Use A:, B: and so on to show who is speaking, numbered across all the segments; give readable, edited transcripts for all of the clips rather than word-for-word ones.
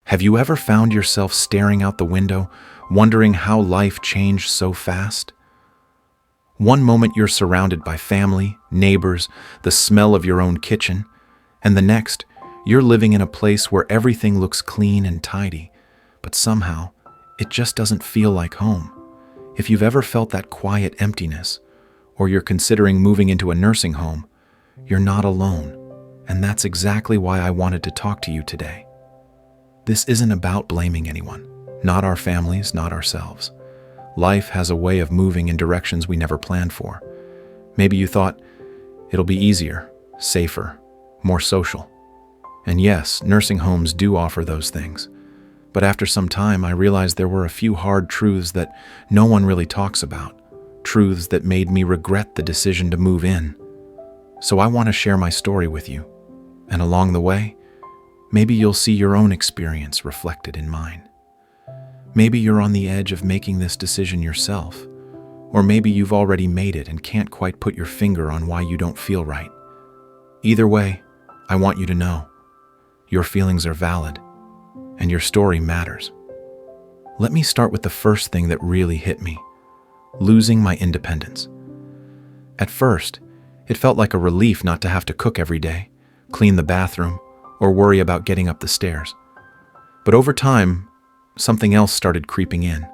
A: Have you ever found yourself staring out the window, wondering how life changed so fast? One moment you're surrounded by family, neighbors, the smell of your own kitchen, and the next, you're living in a place where everything looks clean and tidy, but somehow, it just doesn't feel like home. If you've ever felt that quiet emptiness, or you're considering moving into a nursing home, you're not alone, and that's exactly why I wanted to talk to you today. This isn't about blaming anyone, not our families, not ourselves. Life has a way of moving in directions we never planned for. Maybe you thought it'll be easier, safer, more social. And yes, nursing homes do offer those things. But after some time, I realized there were a few hard truths that no one really talks about, truths that made me regret the decision to move in. So I want to share my story with you. And along the way, maybe you'll see your own experience reflected in mine. Maybe you're on the edge of making this decision yourself, or maybe you've already made it and can't quite put your finger on why you don't feel right. Either way, I want you to know your feelings are valid and your story matters. Let me start with the first thing that really hit me: losing my independence. At first, it felt like a relief not to have to cook every day, clean the bathroom, or worry about getting up the stairs. But over time, something else started creeping in,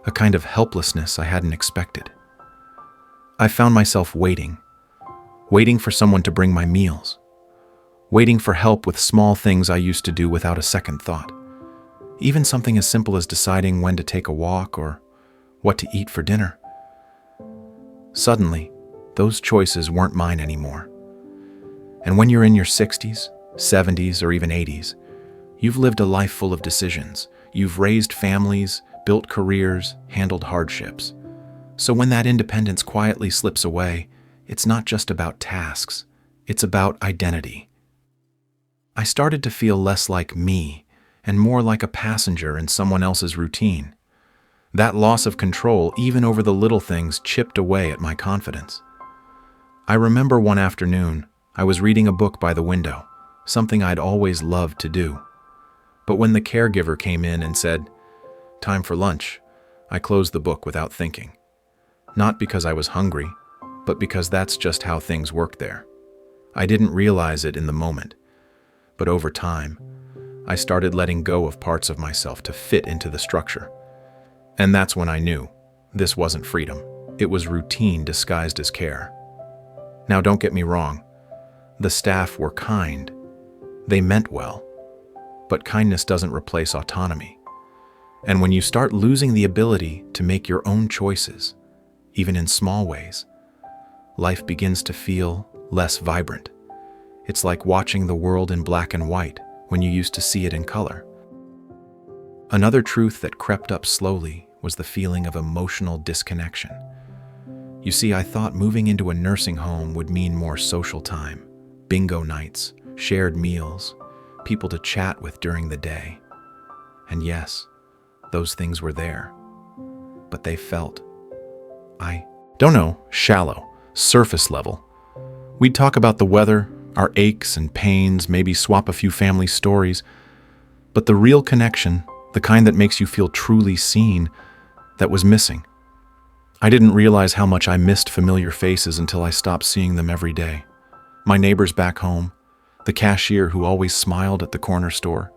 A: a kind of helplessness I hadn't expected. I found myself waiting for someone to bring my meals, waiting for help with small things I used to do without a second thought. Even something as simple as deciding when to take a walk or what to eat for dinner. Suddenly, those choices weren't mine anymore. And when you're in your 60s, 70s, or even 80s, you've lived a life full of decisions. You've raised families, built careers, handled hardships. So when that independence quietly slips away, it's not just about tasks, it's about identity. I started to feel less like me and more like a passenger in someone else's routine. That loss of control, even over the little things, chipped away at my confidence. I remember one afternoon, I was reading a book by the window, something I'd always loved to do. But when the caregiver came in and said, "Time for lunch," I closed the book without thinking. Not because I was hungry, but because that's just how things worked there. I didn't realize it in the moment, but over time, I started letting go of parts of myself to fit into the structure. And that's when I knew this wasn't freedom. It was routine disguised as care. Now, don't get me wrong. The staff were kind. They meant well. But kindness doesn't replace autonomy. And when you start losing the ability to make your own choices, even in small ways, life begins to feel less vibrant. It's like watching the world in black and white when you used to see it in color. Another truth that crept up slowly was the feeling of emotional disconnection. You see, I thought moving into a nursing home would mean more social time, bingo nights, shared meals, people to chat with during the day. And yes, those things were there. But they felt, shallow, surface level. We'd talk about the weather, our aches and pains, maybe swap a few family stories. But the real connection, the kind that makes you feel truly seen, that was missing. I didn't realize how much I missed familiar faces until I stopped seeing them every day. My neighbors back home, the cashier who always smiled at the corner store,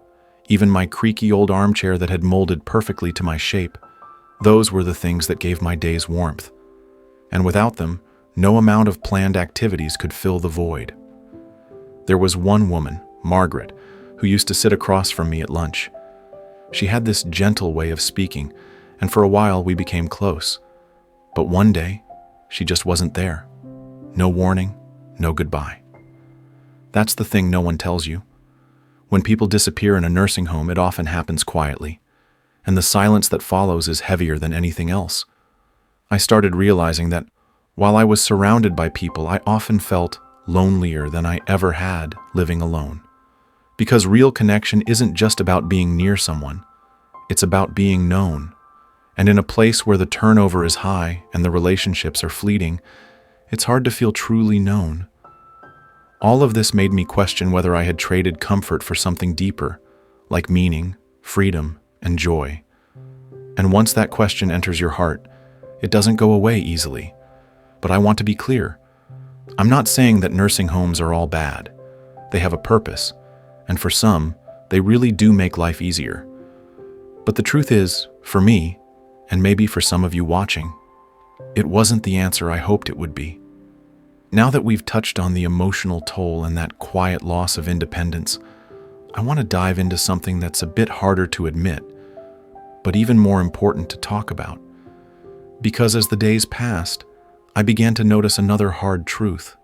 A: even my creaky old armchair that had molded perfectly to my shape. Those were the things that gave my days warmth. And without them, no amount of planned activities could fill the void. There was one woman, Margaret, who used to sit across from me at lunch. She had this gentle way of speaking, and for a while we became close. But one day, she just wasn't there. No warning, no goodbye. That's the thing no one tells you. When people disappear in a nursing home, it often happens quietly, and the silence that follows is heavier than anything else. I started realizing that while I was surrounded by people, I often felt lonelier than I ever had living alone. Because real connection isn't just about being near someone, it's about being known. And in a place where the turnover is high and the relationships are fleeting, it's hard to feel truly known. All of this made me question whether I had traded comfort for something deeper, like meaning freedom, and joy. And once that question enters your heart, it doesn't go away easily. But I want to be clear. I'm not saying that nursing homes are all bad. They have a purpose, and for some, they really do make life easier. But the truth is, for me, and maybe for some of you watching, it wasn't the answer I hoped it would be. Now that we've touched on the emotional toll and that quiet loss of independence, I want to dive into something that's a bit harder to admit, but even more important to talk about. Because as the days passed, I began to notice another hard truth,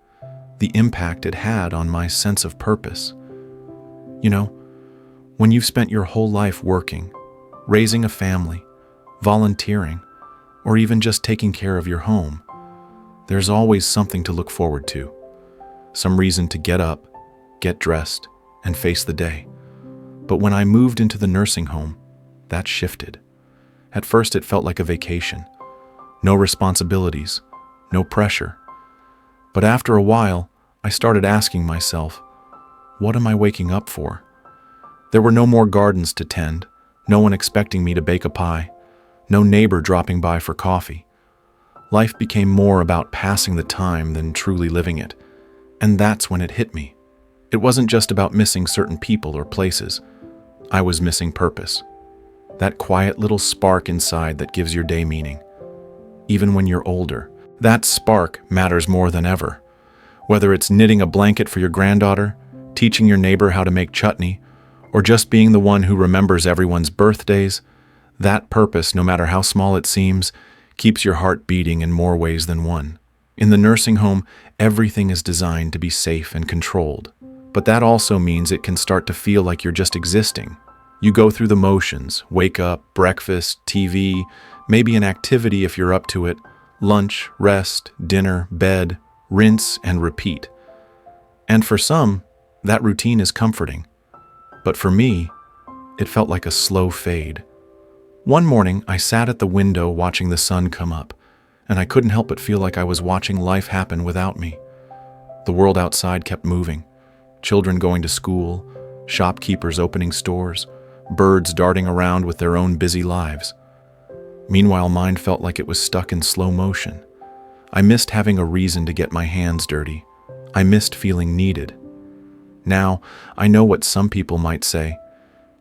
A: the impact it had on my sense of purpose. You know, when you've spent your whole life working, raising a family, volunteering, or even just taking care of your home, there's always something to look forward to, some reason to get up, get dressed, and face the day. But when I moved into the nursing home, that shifted. At first, it felt like a vacation. No responsibilities, no pressure. But after a while, I started asking myself, what am I waking up for? There were no more gardens to tend, no one expecting me to bake a pie, no neighbor dropping by for coffee. Life became more about passing the time than truly living it. And that's when it hit me. It wasn't just about missing certain people or places. I was missing purpose. That quiet little spark inside that gives your day meaning. Even when you're older, that spark matters more than ever. Whether it's knitting a blanket for your granddaughter, teaching your neighbor how to make chutney, or just being the one who remembers everyone's birthdays, that purpose, no matter how small it seems, keeps your heart beating in more ways than one. In the nursing home, everything is designed to be safe and controlled. But that also means it can start to feel like you're just existing. You go through the motions, wake up, breakfast, TV, maybe an activity if you're up to it, lunch, rest, dinner, bed, rinse, and repeat. And for some, that routine is comforting. But for me, it felt like a slow fade. One morning, I sat at the window watching the sun come up, and I couldn't help but feel like I was watching life happen without me. The world outside kept moving. Children going to school, shopkeepers opening stores, birds darting around with their own busy lives. Meanwhile, mine felt like it was stuck in slow motion. I missed having a reason to get my hands dirty. I missed feeling needed. Now, I know what some people might say.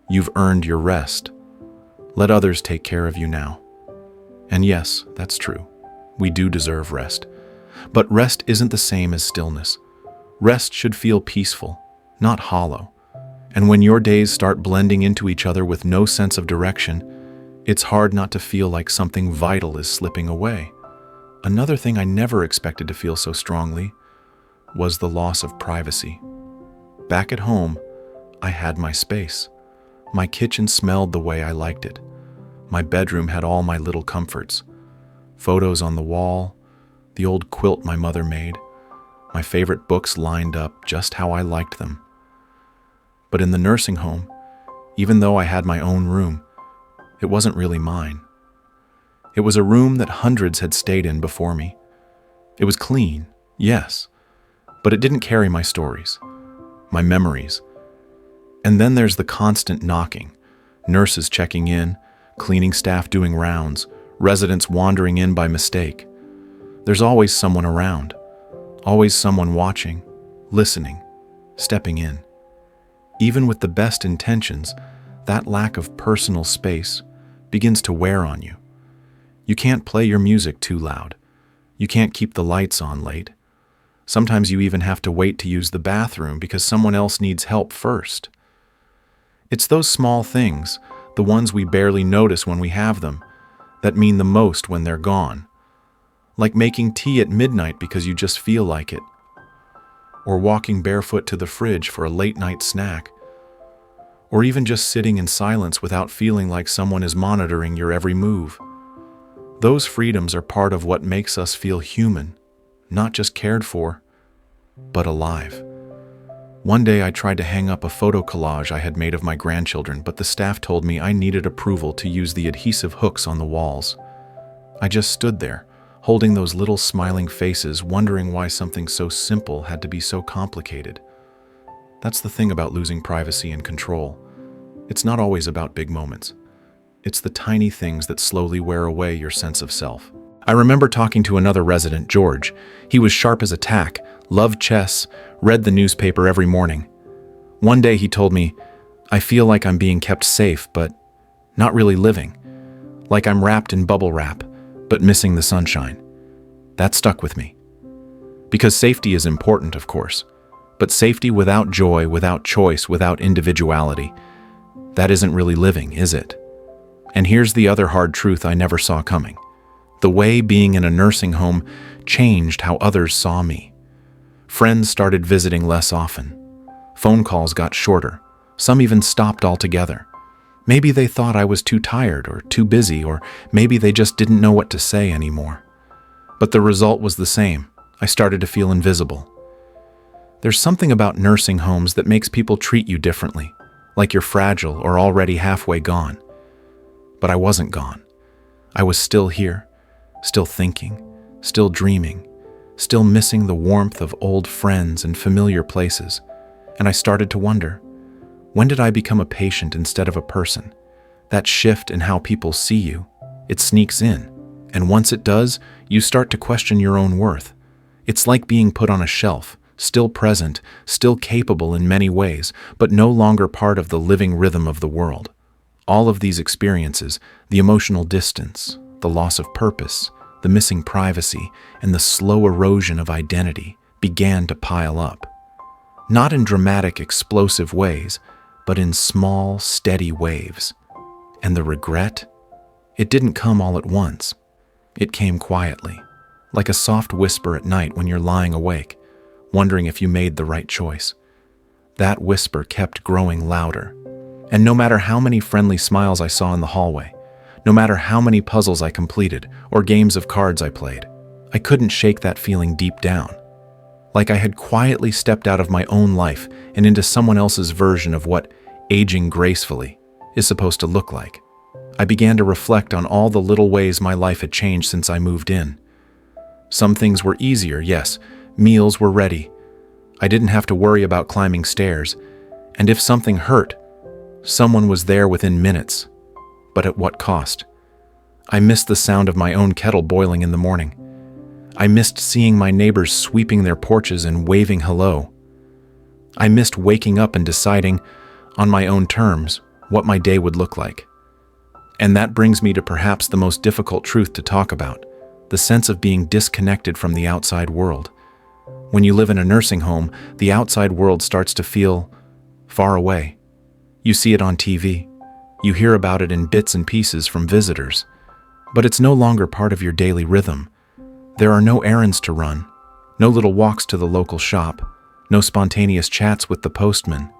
A: You've earned your rest. Let others take care of you now. And yes, that's true. We do deserve rest. But rest isn't the same as stillness. Rest should feel peaceful, not hollow. And when your days start blending into each other with no sense of direction, it's hard not to feel like something vital is slipping away. Another thing I never expected to feel so strongly was the loss of privacy. Back at home, I had my space. My kitchen smelled the way I liked it. My bedroom had all my little comforts. Photos on the wall, the old quilt my mother made, my favorite books lined up just how I liked them. But in the nursing home, even though I had my own room, it wasn't really mine. It was a room that hundreds had stayed in before me. It was clean, yes, but it didn't carry my stories, my memories. And then there's the constant knocking, nurses checking in, cleaning staff doing rounds, residents wandering in by mistake. There's always someone around, always someone watching, listening, stepping in. Even with the best intentions, that lack of personal space begins to wear on you. You can't play your music too loud. You can't keep the lights on late. Sometimes you even have to wait to use the bathroom because someone else needs help first. It's those small things, the ones we barely notice when we have them, that mean the most when they're gone. Like making tea at midnight because you just feel like it, or walking barefoot to the fridge for a late-night snack, or even just sitting in silence without feeling like someone is monitoring your every move. Those freedoms are part of what makes us feel human, not just cared for, but alive. One day I tried to hang up a photo collage I had made of my grandchildren, but the staff told me I needed approval to use the adhesive hooks on the walls. I just stood there, holding those little smiling faces, wondering why something so simple had to be so complicated. That's the thing about losing privacy and control. It's not always about big moments. It's the tiny things that slowly wear away your sense of self. I remember talking to another resident, George. He was sharp as a tack, loved chess, read the newspaper every morning. One day he told me, "I feel like I'm being kept safe, but not really living. Like I'm wrapped in bubble wrap, but missing the sunshine." That stuck with me. Because safety is important, of course. But safety without joy, without choice, without individuality, that isn't really living, is it? And here's the other hard truth I never saw coming. The way being in a nursing home changed how others saw me. Friends started visiting less often. Phone calls got shorter. Some even stopped altogether. Maybe they thought I was too tired or too busy, or maybe they just didn't know what to say anymore. But the result was the same. I started to feel invisible. There's something about nursing homes that makes people treat you differently, like you're fragile or already halfway gone. But I wasn't gone. I was still here, still thinking, still dreaming, still missing the warmth of old friends and familiar places. And I started to wonder, when did I become a patient instead of a person? That shift in how people see you, it sneaks in. And once it does, you start to question your own worth. It's like being put on a shelf, still present, still capable in many ways, but no longer part of the living rhythm of the world. All of these experiences, the emotional distance, the loss of purpose, the missing privacy, and the slow erosion of identity began to pile up. Not in dramatic, explosive ways, but in small, steady waves. And the regret? It didn't come all at once. It came quietly, like a soft whisper at night when you're lying awake, wondering if you made the right choice. That whisper kept growing louder. And no matter how many friendly smiles I saw in the hallway, no matter how many puzzles I completed or games of cards I played, I couldn't shake that feeling deep down. Like I had quietly stepped out of my own life and into someone else's version of what aging gracefully is supposed to look like. I began to reflect on all the little ways my life had changed since I moved in. Some things were easier, yes. Meals were ready. I didn't have to worry about climbing stairs. And if something hurt, someone was there within minutes. But at what cost? I missed the sound of my own kettle boiling in the morning. I missed seeing my neighbors sweeping their porches and waving hello. I missed waking up and deciding, on my own terms, what my day would look like. And that brings me to perhaps the most difficult truth to talk about, the sense of being disconnected from the outside world. When you live in a nursing home, the outside world starts to feel far away. You see it on TV. You hear about it in bits and pieces from visitors. But it's no longer part of your daily rhythm. There are no errands to run, no little walks to the local shop, no spontaneous chats with the postman.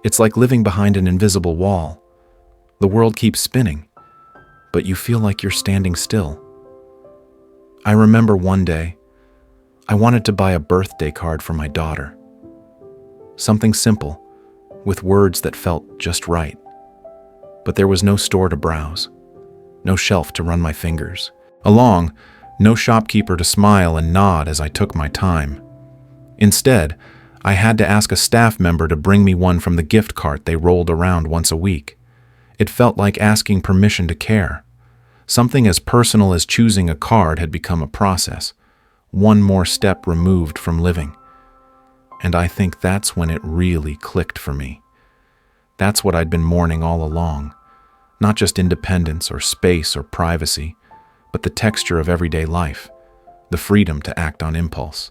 A: It's like living behind an invisible wall. The world keeps spinning, but you feel like you're standing still. I remember one day, I wanted to buy a birthday card for my daughter. Something simple, with words that felt just right. But there was no store to browse, no shelf to run my fingers along, no shopkeeper to smile and nod as I took my time. Instead, I had to ask a staff member to bring me one from the gift cart they rolled around once a week. It felt like asking permission to care. Something as personal as choosing a card had become a process, one more step removed from living. And I think that's when it really clicked for me. That's what I'd been mourning all along. Not just independence or space or privacy, but the texture of everyday life, the freedom to act on impulse,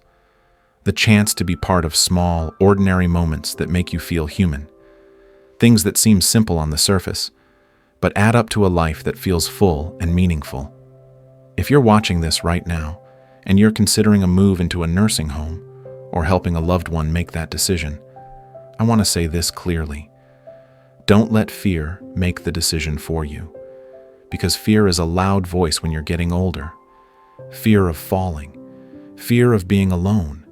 A: the chance to be part of small, ordinary moments that make you feel human, things that seem simple on the surface, but add up to a life that feels full and meaningful. If you're watching this right now, and you're considering a move into a nursing home, or helping a loved one make that decision, I want to say this clearly. Don't let fear make the decision for you, because fear is a loud voice when you're getting older. Fear of falling, fear of being alone,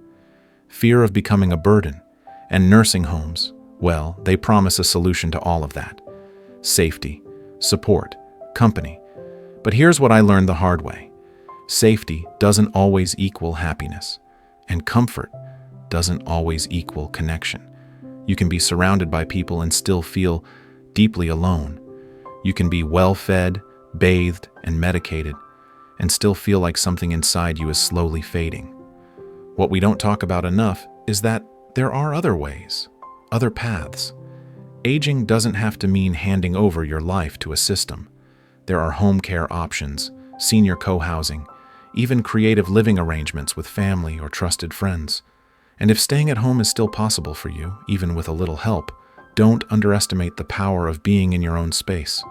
A: fear of becoming a burden, and nursing homes, well, they promise a solution to all of that. Safety, support, company. But here's what I learned the hard way. Safety doesn't always equal happiness, and comfort doesn't always equal connection. You can be surrounded by people and still feel deeply alone. You can be well-fed, bathed, and medicated, and still feel like something inside you is slowly fading. What we don't talk about enough is that there are other ways, other paths. Aging doesn't have to mean handing over your life to a system. There are home care options, senior co-housing, even creative living arrangements with family or trusted friends. And if staying at home is still possible for you, even with a little help, don't underestimate the power of being in your own space,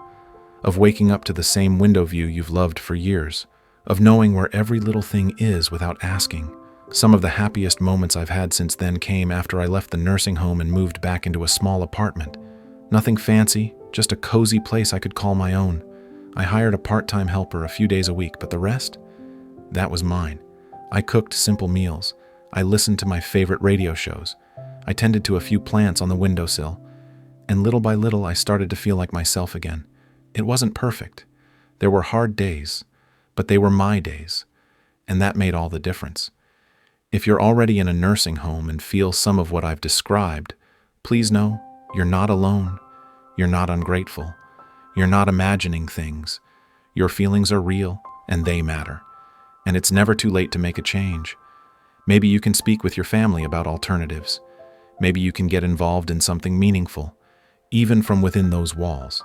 A: of waking up to the same window view you've loved for years, of knowing where every little thing is without asking. Some of the happiest moments I've had since then came after I left the nursing home and moved back into a small apartment. Nothing fancy, just a cozy place I could call my own. I hired a part-time helper a few days a week, but the rest? That was mine. I cooked simple meals. I listened to my favorite radio shows. I tended to a few plants on the windowsill. And little by little, I started to feel like myself again. It wasn't perfect. There were hard days, but they were my days. And that made all the difference. If you're already in a nursing home and feel some of what I've described, please know you're not alone. You're not ungrateful. You're not imagining things. Your feelings are real, and they matter. And it's never too late to make a change. Maybe you can speak with your family about alternatives. Maybe you can get involved in something meaningful, even from within those walls.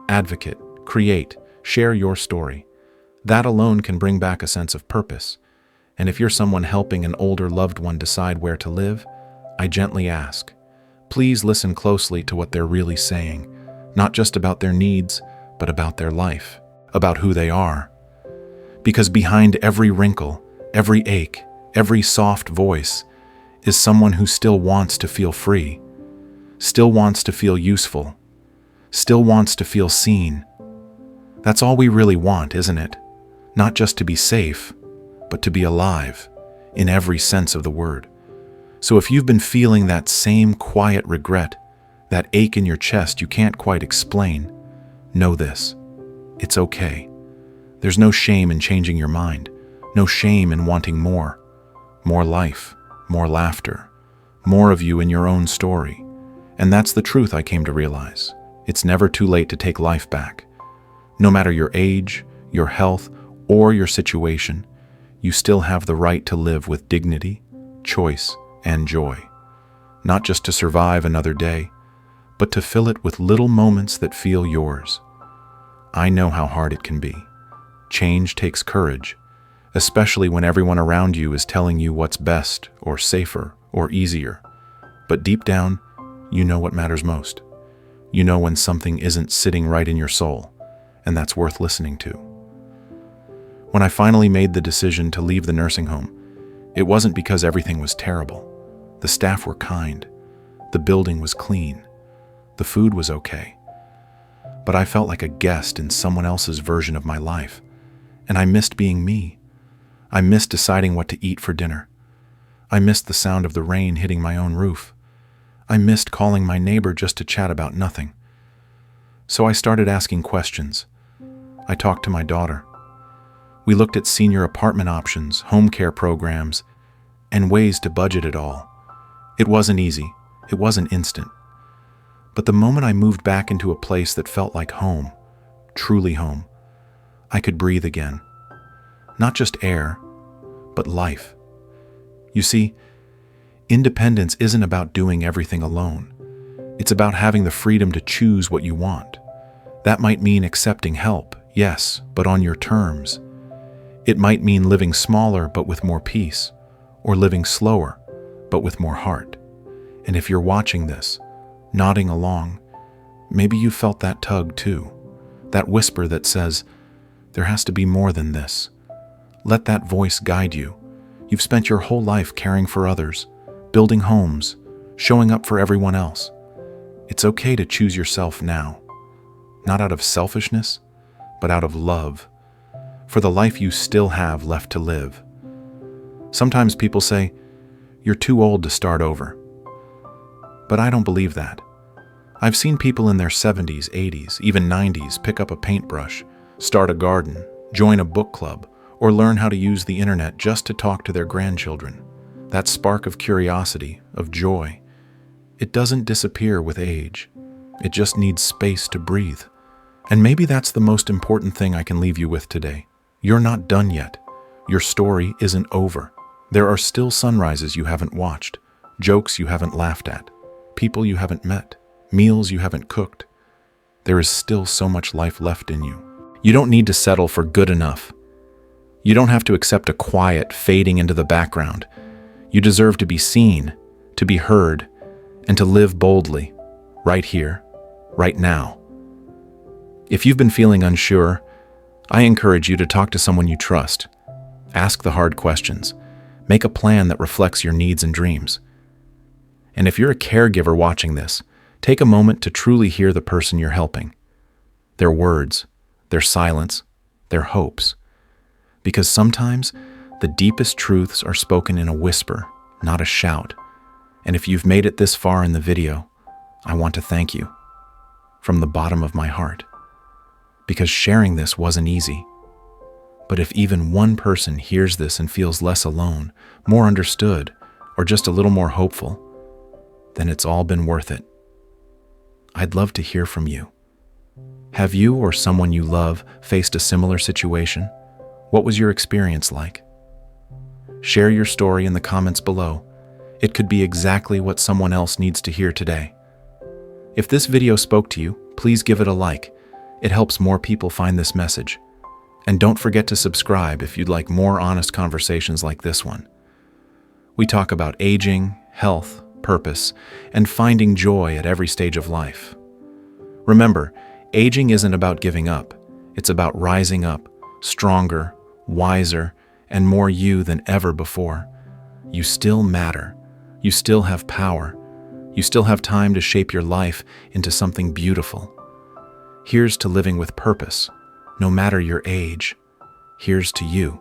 A: Advocate, create, share your story. That alone can bring back a sense of purpose. And if you're someone helping an older loved one decide where to live, I gently ask, please listen closely to what they're really saying, not just about their needs, but about their life, about who they are. Because behind every wrinkle, every ache, every soft voice is someone who still wants to feel free, still wants to feel useful, still wants to feel seen. That's all we really want, isn't it? Not just to be safe, but to be alive, in every sense of the word. So if you've been feeling that same quiet regret, that ache in your chest you can't quite explain, know this: it's okay. There's no shame in changing your mind, no shame in wanting more. More life, more laughter, more of you in your own story. And that's the truth I came to realize. It's never too late to take life back. No matter your age, your health, or your situation, you still have the right to live with dignity, choice, and joy. Not just to survive another day, but to fill it with little moments that feel yours. I know how hard it can be. Change takes courage, especially when everyone around you is telling you what's best or safer or easier. But deep down, you know what matters most. You know when something isn't sitting right in your soul, and that's worth listening to. When I finally made the decision to leave the nursing home, it wasn't because everything was terrible. The staff were kind. The building was clean. The food was okay. But I felt like a guest in someone else's version of my life, and I missed being me. I missed deciding what to eat for dinner. I missed the sound of the rain hitting my own roof. I missed calling my neighbor just to chat about nothing. So I started asking questions. I talked to my daughter. We looked at senior apartment options, home care programs, and ways to budget it all. It wasn't easy. It wasn't instant. But the moment I moved back into a place that felt like home, truly home, I could breathe again. Not just air, but life. You see, independence isn't about doing everything alone. It's about having the freedom to choose what you want. That might mean accepting help, yes, but on your terms. It might mean living smaller but with more peace, or living slower but with more heart. And if you're watching this, nodding along, maybe you felt that tug too, that whisper that says, there has to be more than this. Let that voice guide you. You've spent your whole life caring for others, building homes, showing up for everyone else. It's okay to choose yourself now, not out of selfishness, but out of love, for the life you still have left to live. Sometimes people say, you're too old to start over. But I don't believe that. I've seen people in their 70s, 80s, even 90s pick up a paintbrush, start a garden, join a book club, or learn how to use the internet just to talk to their grandchildren. That spark of curiosity, of joy, it doesn't disappear with age. It just needs space to breathe. And maybe that's the most important thing I can leave you with today. You're not done yet. Your story isn't over. There are still sunrises you haven't watched, jokes you haven't laughed at, people you haven't met, meals you haven't cooked. There is still so much life left in you. You don't need to settle for good enough. You don't have to accept a quiet fading into the background. You deserve to be seen, to be heard, and to live boldly, right here, right now. If you've been feeling unsure, I encourage you to talk to someone you trust. Ask the hard questions. Make a plan that reflects your needs and dreams. And if you're a caregiver watching this, take a moment to truly hear the person you're helping. Their words, their silence, their hopes. Because sometimes the deepest truths are spoken in a whisper, not a shout. And if you've made it this far in the video, I want to thank you from the bottom of my heart. Because sharing this wasn't easy. But if even one person hears this and feels less alone, more understood, or just a little more hopeful, then it's all been worth it. I'd love to hear from you. Have you or someone you love faced a similar situation? What was your experience like? Share your story in the comments below. It could be exactly what someone else needs to hear today. If this video spoke to you, please give it a like. It helps more people find this message. And don't forget to subscribe if you'd like more honest conversations like this one. We talk about aging, health, purpose, and finding joy at every stage of life. Remember, aging isn't about giving up. It's about rising up, stronger, wiser, and more you than ever before. You still matter. You still have power. You still have time to shape your life into something beautiful. Here's to living with purpose, no matter your age. Here's to you.